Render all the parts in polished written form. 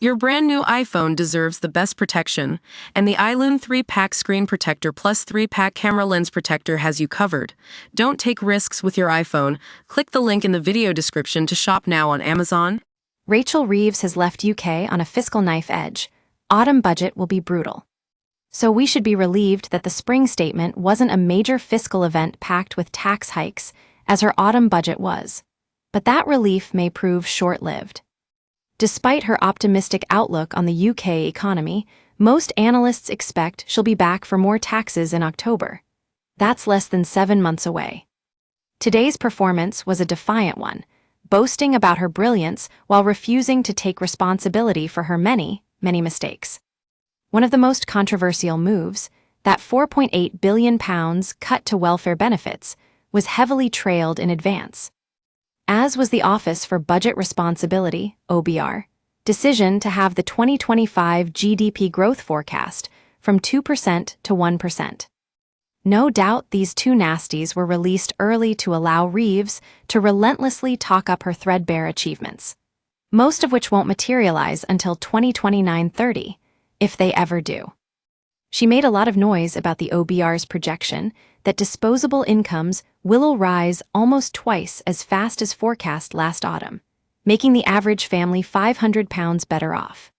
Your brand new iPhone deserves the best protection, and the iLune 3-pack screen protector plus 3-pack camera lens protector has you covered. Don't take risks with your iPhone. Click the link in the video description to shop now on Amazon. Rachel Reeves has left UK on a fiscal knife edge. Autumn budget will be brutal. So we should be relieved that the spring statement wasn't a major fiscal event packed with tax hikes, as her autumn budget was. But that relief may prove short-lived. Despite her optimistic outlook on the UK economy, most analysts expect she'll be back for more taxes in October. That's less than 7 months away. Today's performance was a defiant one, boasting about her brilliance while refusing to take responsibility for her many mistakes. One of the most controversial moves, that £4.8 billion cut to welfare benefits, was heavily trailed in advance. As was the Office for Budget Responsibility, OBR, decision to have the 2025 GDP growth forecast from 2% to 1%. No doubt these two nasties were released early to allow Reeves to relentlessly talk up her threadbare achievements, most of which won't materialize until 2029-30, if they ever do. She made a lot of noise about the OBR's projection that disposable incomes will rise almost twice as fast as forecast last autumn, making the average family £500 better off.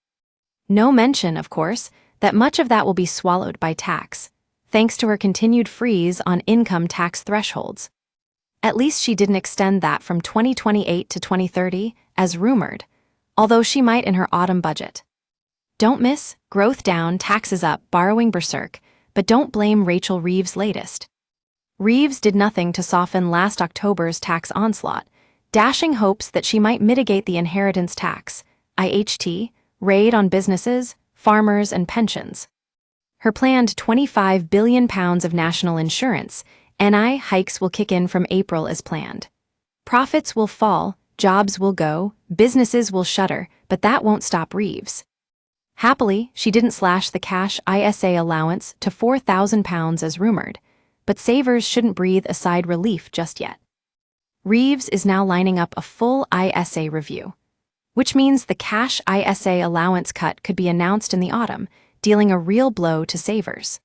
No mention, of course, that much of that will be swallowed by tax, thanks to her continued freeze on income tax thresholds. At least she didn't extend that from 2028 to 2030, as rumored, although she might in her autumn budget. Don't miss growth down, taxes up, borrowing berserk, but don't blame Rachel Reeves' latest. Reeves did nothing to soften last October's tax onslaught, dashing hopes that she might mitigate the inheritance tax, IHT, raid on businesses, farmers, and pensions. Her planned £25 billion of national insurance, NI hikes will kick in from April as planned. Profits will fall, jobs will go, businesses will shutter, but that won't stop Reeves. Happily, she didn't slash the cash ISA allowance to £4,000 as rumored, but savers shouldn't breathe a sigh of relief just yet. Reeves is now lining up a full ISA review, which means the cash ISA allowance cut could be announced in the autumn, dealing a real blow to savers.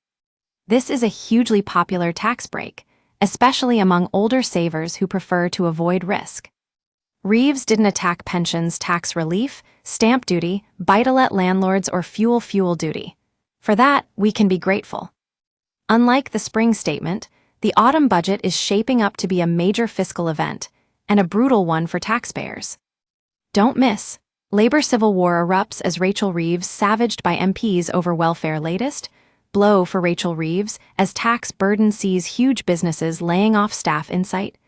This is a hugely popular tax break, especially among older savers who prefer to avoid risk. Reeves didn't attack pensions tax relief, stamp duty, buy-to-let landlords, or fuel duty. For that, we can be grateful. Unlike the spring statement, the autumn budget is shaping up to be a major fiscal event, and a brutal one for taxpayers. Don't miss. Labor civil war erupts as Rachel Reeves savaged by MPs over welfare. Latest blow for Rachel Reeves as tax burden sees huge businesses laying off staff. Insight.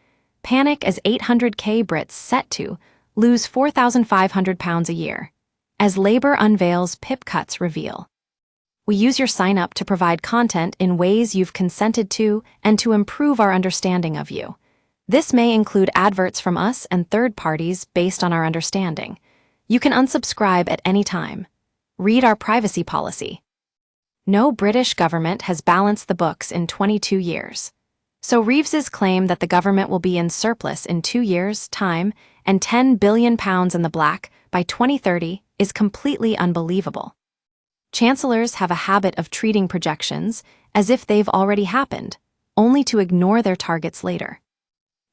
Panic as 800k Brits set to lose £4,500 a year, as Labour unveils PIP cuts reveal. We use your sign-up to provide content in ways you've consented to and to improve our understanding of you. This may include adverts from us and third parties based on our understanding. You can unsubscribe at any time. Read our privacy policy. No British government has balanced the books in 22 years. So Reeves's claim that the government will be in surplus in 2 years' time and £10 billion in the black by 2030 is completely unbelievable. Chancellors have a habit of treating projections as if they've already happened, only to ignore their targets later.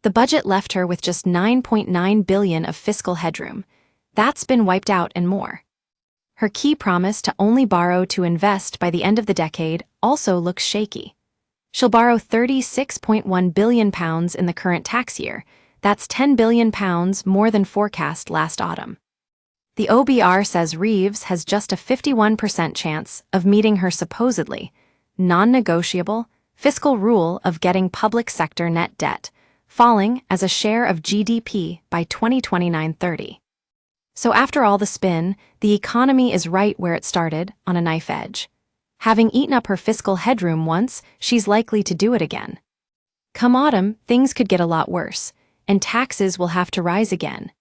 The budget left her with just £9.9 billion of fiscal headroom. That's been wiped out and more. Her key promise to only borrow to invest by the end of the decade also looks shaky. She'll borrow £36.1 billion in the current tax year. That's £10 billion more than forecast last autumn. The OBR says Reeves has just a 51% chance of meeting her supposedly non-negotiable fiscal rule of getting public sector net debt falling as a share of GDP by 2029-30. So after all the spin, the economy is right where it started, on a knife edge. Having eaten up her fiscal headroom once, she's likely to do it again. Come autumn, things could get a lot worse, and taxes will have to rise again.